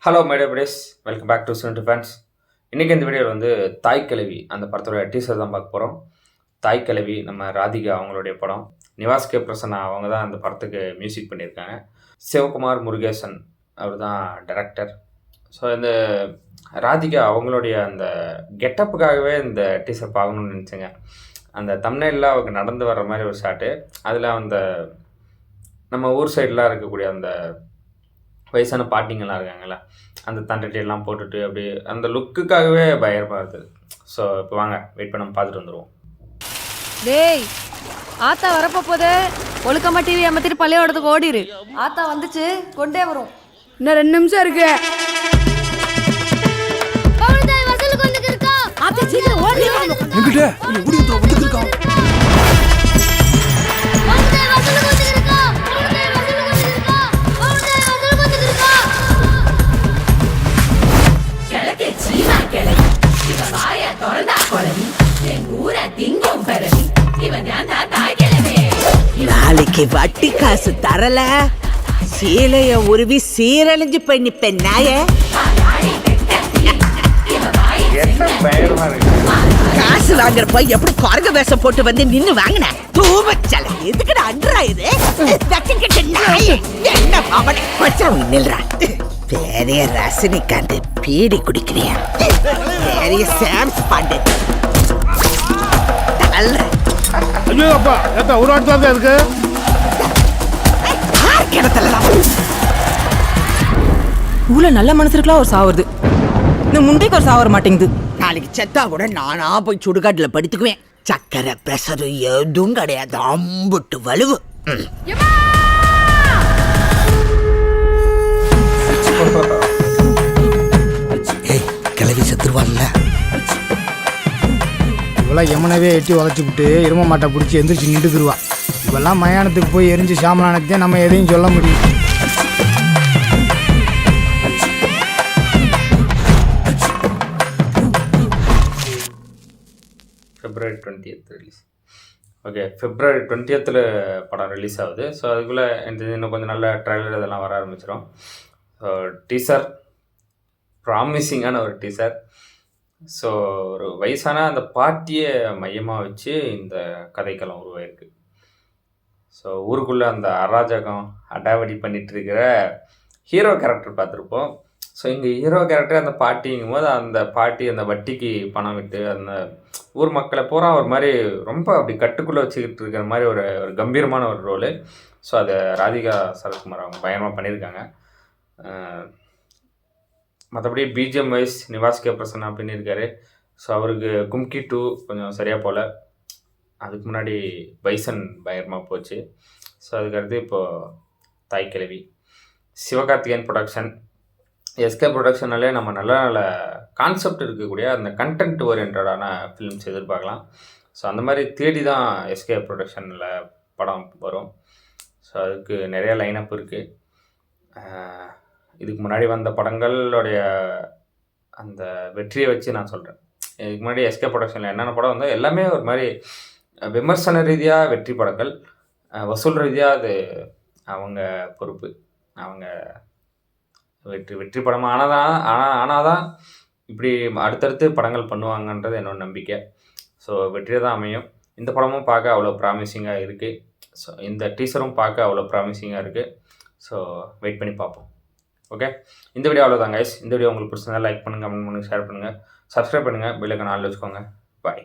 Hello my dear bros, welcome back to Cine Defense. இன்றைக்கி இந்த வீடியோவில் வந்து தாய் கிழவி அந்த படத்தோட டீசர் தான் பார்க்க போகிறோம். தாய் கிழவி நம்ம ராதிகா அவங்களுடைய படம். நிவாஸ் கே பிரசன்னா அவங்க தான் அந்த படத்துக்கு மியூசிக் பண்ணியிருக்காங்க. சிவகுமார் முருகேசன் அவர் தான் டைரக்டர். ஸோ இந்த ராதிகா அவங்களுடைய அந்த கெட்டப்புக்காகவே இந்த டீசர் பார்க்கணுன்னு நினச்சேங்க. அந்த தம்ப்நெயிலில் அவங்க நடந்து வர்ற மாதிரி ஒரு ஷாட்டு, அதில் அந்த நம்ம ஊர் சைடெலாம் இருக்கக்கூடிய அந்த வயசான பாட்டிங்கெல்லாம் இருக்காங்கல்ல, அந்த தண்டட்டியெல்லாம் போட்டுட்டு அப்படி அந்த லுக்குக்காகவே பயங்கரமாக இருக்குது. ஸோ இப்போ வாங்க வெயிட் பண்ண பார்த்துட்டு வந்துடுவோம். டேய், ஆத்தா வரப்போ போதே ஒழுக்கமா டிவி அமர்த்திட்டு பள்ளியோடத்துக்கு ஓடிரு. ஆத்தா வந்துச்சு, கொண்டே வரும். இன்னும் 2 நிமிஷம் இருக்கு. ஆத்தா சீக்கிரம் ஓடி வாங்க. என்கிட்ட ஓடி வந்து இருக்கா. நாளைக்கு வட்டி காசு தரல, சீலைய உருவி சீரழிஞ்சு போய் நிப்பேன் நாய. காசு வாங்குறப்ப எப்படி குரங்க வேஷம் போட்டு வந்து நின்னு வாங்கின தூமச்சல எதுக்கு அன்றா இது என்ன பாவனை பச்சவங்க நில்றா. பெரிய ரசனிகாந்த் பீடி குடிக்கிறியா, பெரிய சாம்ஸ் பாண்டே. ஐயோ அப்பா, ஏத்தா ஒரு ஆட்டு தான் இருக்கு. ஊர்ல நல்ல மனசுக்குலாம் ஒரு சாவுது, இந்த முண்டைக்கு ஒரு சாவர மாட்டேங்குது. நாளைக்கு செத்தா கூட நானா போய் சுடுகாட்டுல படுத்துக்குவேன். சக்கரை பிரஷர் எதுவும் கிடையாது, அம்புட்டு வலுவு. கிளவி செத்துருவான்ல. இவெல்லாம் எமனவே எட்டி உதச்சி விட்டு இரும மாட்டை பிடிச்சி எந்திரிச்சு நின்றுக்குருவா. இவெல்லாம் மயானத்துக்கு போய் எரிஞ்சு சாமலானதே நம்ம எதையும் சொல்ல முடியும். February 20th release. Okay, February 20th படம் ரிலீஸ் ஆகுது. ஸோ அதுக்குள்ளே இன்னும் கொஞ்சம் நல்ல ட்ரைலர் இதெல்லாம் வர ஆரம்பிச்சிடும். ஸோ டீசர் ப்ராமிசிங்கான ஒரு டீசர். ஸோ ஒரு வயசான அந்த பாட்டியை மையமாக வச்சு இந்த கதைக்களம் உருவாயிருக்கு. ஸோ ஊருக்குள்ளே அந்த அராஜகம் அடாவடி பண்ணிகிட்டு இருக்கிற ஹீரோ கேரக்டர் பார்த்துருப்போம். ஸோ இங்கே ஹீரோ கேரக்டர் அந்த பாட்டிங்கும் போது அந்த பாட்டி அந்த வட்டிக்கு பணம் விட்டு அந்த ஊர் மக்களை பூரா ஒரு மாதிரி ரொம்ப அப்படி கட்டுக்குள்ளே வச்சுக்கிட்டு இருக்கிற மாதிரி ஒரு கம்பீரமான ஒரு ரோலு. ஸோ அதை ராதிகா சரத்குமார் அவங்க பயங்கரமாக பண்ணியிருக்காங்க. மற்றபடி BGM wise Nivas K Prasanna பண்ணியிருக்காரு. ஸோ அவருக்கு கும்கி 2 கொஞ்சம் சரியாக போல். அதுக்கு முன்னாடி பைசன் பயங்கரமாக போச்சு. ஸோ அதுக்கடுத்து இப்போது தாய் கிழவி. சிவகார்த்திகேயன் ப்ரொடக்ஷன், எஸ்கே ப்ரொடக்ஷனாலே நம்ம நல்ல நல்ல கான்செப்ட் இருக்கக்கூடிய அந்த கண்டென்ட் ஓரியன்டான ஃபிலிம்ஸ் எதிர்பார்க்கலாம். ஸோ அந்த மாதிரி தேடி தான் எஸ்கே ப்ரொடக்ஷனில் படம் வரும். ஸோ அதுக்கு நிறைய லைனப் இருக்குது. இதுக்கு முன்னாடி வந்த படங்களுடைய அந்த வெற்றியை வச்சு நான் சொல்கிறேன். இதுக்கு முன்னாடி எஸ்கே ப்ரொடக்ஷனில் என்னென்ன படம் வந்தால் எல்லாமே ஒரு மாதிரி விமர்சன ரீதியாக வெற்றி படங்கள், வசூல் ரீதியாக அது அவங்க பொறுப்பு. அவங்க வெற்றி படமாக ஆனால் தான் இப்படி அடுத்தடுத்து படங்கள் பண்ணுவாங்கன்றது என்னோட நம்பிக்கை. ஸோ வெற்றியை தான் அமையும். இந்த படமும் பார்க்க அவ்வளோ ப்ராமிசிங்காக இருக்குது. ஸோ இந்த டீசரும் பார்க்க அவ்வளோ ப்ராமிசிங்காக இருக்குது. ஸோ வெயிட் பண்ணி பார்ப்போம். ஓகே, இந்த வீடியோ அவ்வளோதான் கைஸ். இந்த வீடியோ உங்களுக்கு பிடிச்சிருந்தா லைக் பண்ணுங்கள், கமெண்ட் பண்ணுங்கள், ஷேர் பண்ணுங்கள், சப்ஸ்கிரைப் பண்ணுங்கள், பெல் ஐகான் ஆல்ல வச்சுக்கோங்க. பாய்.